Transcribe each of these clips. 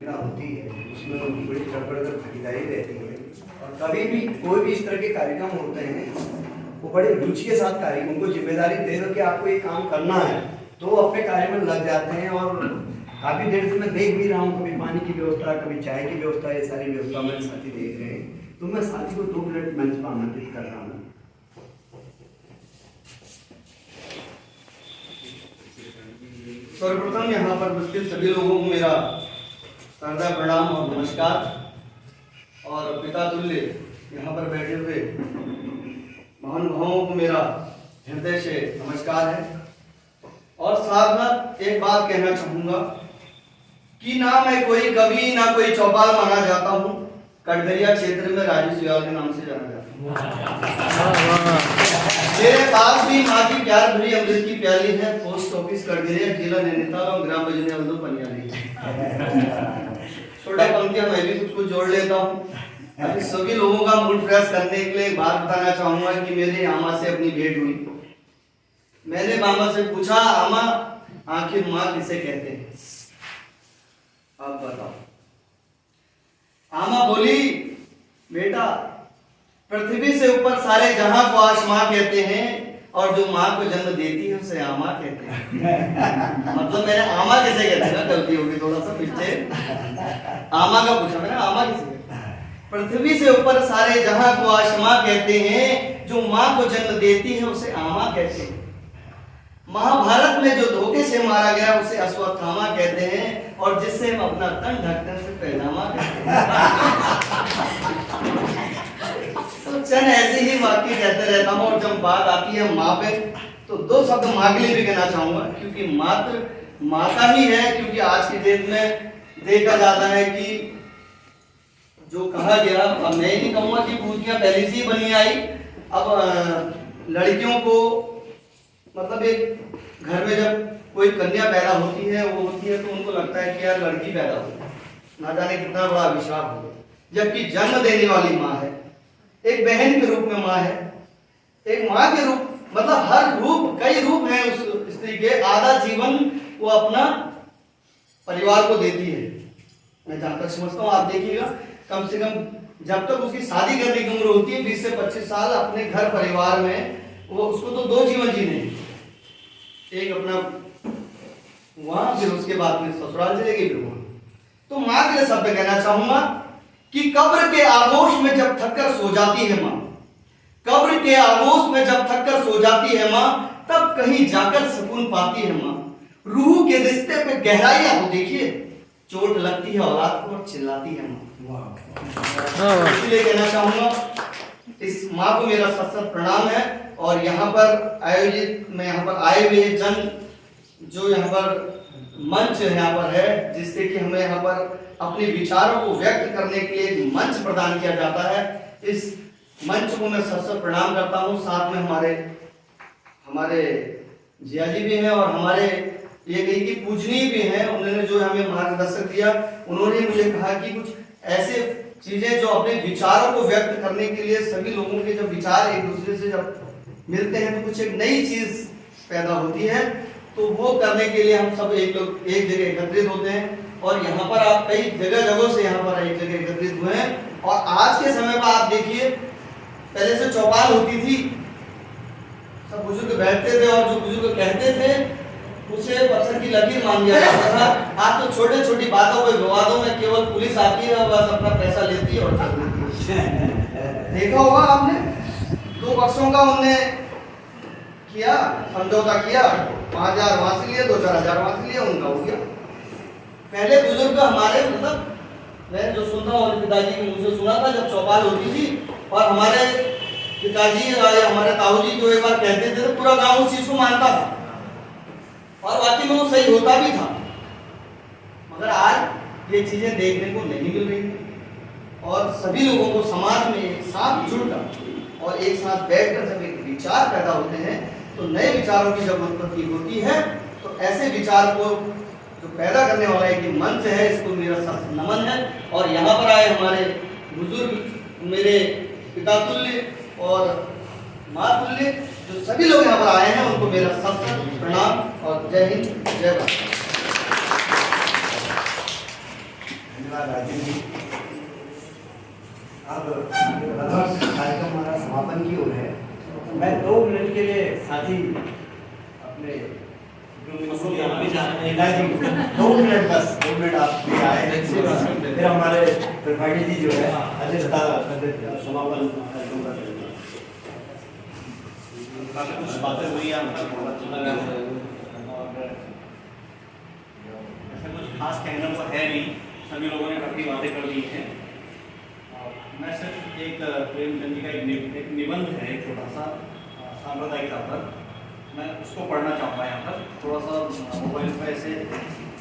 होती है उसमें उनकी बड़ी चढ़ भागीदारी रहती है। और कभी भी कोई भी इस तरह के कार्यक्रम होते हैं वो बड़े रुचि के साथ कार्य, उनको जिम्मेदारी दे दो कि आपको ये काम करना है तो वो अपने कार्य में लग जाते हैं। और काफ़ी देर से मैं देख भी रहा हूँ, कभी पानी की व्यवस्था, कभी चाय की व्यवस्था, ये सारी व्यवस्था मेरे साथी देख रहे हैं। तो मैं साथी को 2 मिनट मंच पर आमंत्रित कर रहा हूँ। सर्वप्रथम यहाँ पर उपस्थित सभी लोगों को मेरा शारदा प्रणाम और नमस्कार। और पिता तुल्य यहाँ पर बैठे हुए महानुभावों को मेरा हृदय से नमस्कार है। और साथ में एक बात कहना चाहूँगा कि ना मैं कोई कवि ना कोई चौपाल माना जाता हूँ, कटघरिया क्षेत्र में राजू सियाल के नाम से जाना जाता हूँ। मेरे पास भी माँ की प्यार भरी अमृत की प्याली है। पोस्ट ऑफिस कटघरिया, जिला नैनीताल और ग्राम बजने अवधो पनियाली। छोटा पंक्तियां मैं भी कुछ जोड़ लेता हूँ। अभी सभी लोगों का मूड फ्रेश करने के लिए एक बात बताना चाहूंगा कि मेरी आमा से अपनी भेंट हुई। मैंने मामा से पूछा, आमा आखिर माँ किसे कहते हैं, आप बताओ। आमा बोली, बेटा पृथ्वी से ऊपर सारे जहां को आसमां कहते हैं और जो माँ को जन्म देती है उसे आमा कहते हैं। मतलब मैंने आमा किसे कहते हैं ना, गलती होगी थोड़ा सा पीछे। आमा का पूछा मैंने, आमा किसे कहते हैं। पृथ्वी से ऊपर सारे जहां को आसमां कहते हैं, जो माँ को जन्म देती है उसे आमा कहते हैं। महाभारत में जो धोखे से मारा गया उसे अश्वत्थामा कहते हैं, और जिससे हम अपना तन ढकने से पैजामा कहते हैं। तो चंद ऐसे ही वाक्य कहते रहता हूँ। और जब बात आती है माँ पे तो 2 शब्द माँ के लिए भी कहना चाहूंगा, क्योंकि मात्र माता ही है। क्योंकि आज के डेट में देखा जाता है कि जो कहा गया, अब मैं नहीं कहूँगा कि पूर्तियाँ पहले से ही बनी आई। अब लड़कियों को मतलब एक घर में जब कोई कन्या पैदा होती है, वो होती है तो उनको लगता है कि यार लड़की पैदा हो, ना जाने कितना बड़ा अभिशाप हो। जबकि जन्म देने वाली माँ है, एक बहन के रूप में माँ है, एक माँ के रूप, मतलब हर रूप, कई रूप हैं उस स्त्री के। आधा जीवन वो अपना परिवार को देती है। मैं जहां तक समझता हूँ, आप देखिएगा, कम से कम जब तक उसकी शादी करने की उम्र होती है 20 से 25 साल, अपने घर परिवार में वो उसको तो 2 जीवन जीने हैं। एक अपना वहां, फिर उसके बाद में ससुराल चलेगी, फिर वहां। तो माँ के लिए शब्द कहना चाहूंगा कि कब्र के आगोश में जब थककर सो जाती है माँ, कब्र के आगोश में जब थककर सो जाती है माँ, तब कहीं जाकर सुकून पाती है माँ। रूह के रिश्ते पे गहराई आप देखिए, चोट लगती है औलाद को और चिल्लाती है माँ। इसलिए कहना चाहूंगा, इस माँ को मेरा सत प्रणाम है। और यहाँ पर आयोजित, मैं यहाँ पर आए हुए जन, जो यहाँ पर मंच यहाँ पर है, जिससे कि हमें यहाँ पर अपने विचारों को व्यक्त करने के लिए एक मंच प्रदान किया जाता है, इस मंच को मैं सत प्रणाम करता हूँ। साथ में हमारे जिया जी भी हैं और हमारे ये कही कि पूजनीय भी हैं। उन्होंने जो हमें मार्गदर्शन दिया, उन्होंने मुझे कहा कि कुछ ऐसे चीजें जो अपने विचारों को व्यक्त करने के लिए, सभी लोगों के जब विचार एक दूसरे से जब मिलते हैं तो कुछ एक नई चीज पैदा होती है। तो वो करने के लिए हम सब एक जगह एकत्रित होते हैं। और यहाँ पर आप कई जगहों से यहाँ पर एक जगह एकत्रित हुए हैं। और आज के समय पर आप देखिए, पहले से चौपाल होती थी, सब बुजुर्ग बैठते थे और जो बुजुर्ग कहते थे उसे पत्थर की लकीर मान लिया जाता था। आज तो छोटे छोटी बातों पे, विवादों में केवल पुलिस आती है और बस अपना पैसा लेती है और चल देती है। देखा होगा आपने, 2 पक्षों का उनने किया, समझौता किया, 5000 वहां से लिए, 2-4 हजार वहां से लिए, उनका हो गया। पहले बुजुर्ग हमारे, मतलब मैं जो सुनता हूँ पिताजी के मुंह से सुना था, जब चौपाल होती थी और हमारे पिताजी या हमारे ताऊ जी जो एक बार कहते थे तो पूरा गांव उस चीज को मानता था और वाकई में वो सही होता भी था। मगर आज ये चीजें देखने को नहीं मिल रही है। और सभी लोगों को समाज में एक साथ जुड़कर और एक साथ बैठकर जब एक विचार पैदा होते हैं तो नए विचारों की जब उत्पत्ति होती है, तो ऐसे विचार को जो पैदा करने वाला एक मंच है, इसको मेरा सख्त नमन है। और यहाँ पर आए हमारे बुजुर्ग, मेरे पिता तुल्य और माँ तुल्य, जो सभी लोग यहाँ पर आए हैं, उनको मेरा सख्त प्रणाम और जय हिंद, जय भारत। धन्यवाद राजीव जी। अब लगभग कार्यक्रम हमारा समापन की ओर है। मैं 2 मिनट के लिए साथी अपने 2 मिनट बस 2 मिनट आप भी आए, फिर हमारे त्रिपाठी जी जो है समापन कार्यक्रम का करेंगे। काफी कुछ बातें हुई हैं, ऐसा कुछ खास कहने को है नहीं, सभी लोगों ने काफी बातें कर दी हैं। मैं सिर्फ एक प्रेमचंद जी का एक निबंध है, एक छोटा सा सांप्रदायिकता पर, मैं उसको पढ़ना चाहूँगा यहाँ पर। थोड़ा सा मोबाइल पर ऐसे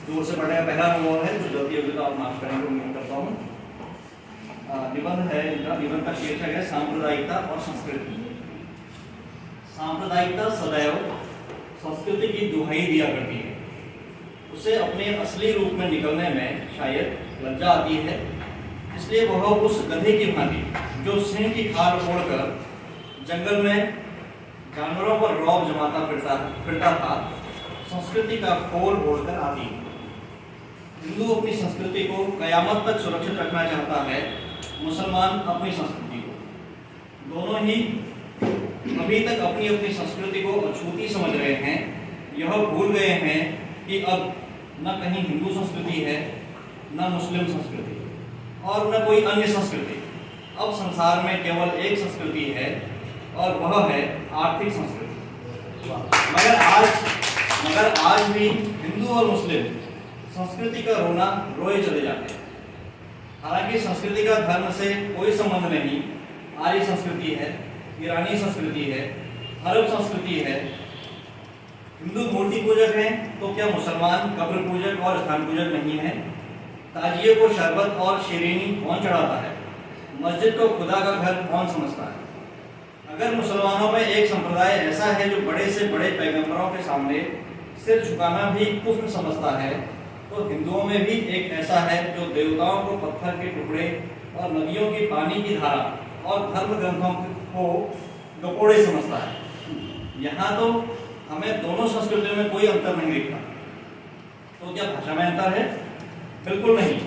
दूर से पढ़ने का पहला अनुभव है, जो गलती होगी तो आप माफ करेंगे, उम्मीद करता हूँ। निबंध है इनका, निबंध का शीर्षक है सांप्रदायिकता और संस्कृति। सांप्रदायिकता सदैव संस्कृति की दुहाई दिया करती है, उसे अपने असली रूप में निकलने में शायद लज्जा आती है, इसलिए वह उस गधे की भांति जो सिंह की खाल फोड़कर जंगल में जानवरों पर रौब जमाता फिरता था, संस्कृति का खोल ओढ़कर आती है। हिंदू अपनी संस्कृति को कयामत तक सुरक्षित रखना चाहता है, मुसलमान अपनी संस्कृति को। दोनों ही अभी तक अपनी अपनी संस्कृति को अछूती समझ रहे हैं। यह भूल गए हैं कि अब न कहीं हिंदू संस्कृति है, न मुस्लिम संस्कृति और न कोई अन्य संस्कृति। अब संसार में केवल एक संस्कृति है और वह है आर्थिक संस्कृति। मगर आज भी हिंदू और मुस्लिम संस्कृति का रोना रोए चले जाते हैं। हालांकि संस्कृति का धर्म से कोई संबंध नहीं। आर्य संस्कृति है, ईरानी संस्कृति है, अरब संस्कृति है। हिंदू मूर्ति पूजक हैं तो क्या मुसलमान कब्र पूजक और स्थान पूजक नहीं है? ताजिए को शरबत और शीरीनी कौन चढ़ाता है? मस्जिद को खुदा का घर कौन समझता है? अगर मुसलमानों में एक संप्रदाय ऐसा है जो बड़े से बड़े पैगंबरों के सामने सिर झुकाना भी कुफ्र समझता है, तो हिंदुओं में भी एक ऐसा है जो देवताओं को पत्थर के टुकड़े और नदियों की पानी की धारा और धर्म ग्रंथों को गपोड़े समझता है। यहाँ तो हमें दोनों संस्कृतियों में कोई अंतर नहीं दिखता। तो क्या भाषा में अंतर है? बिल्कुल नहीं।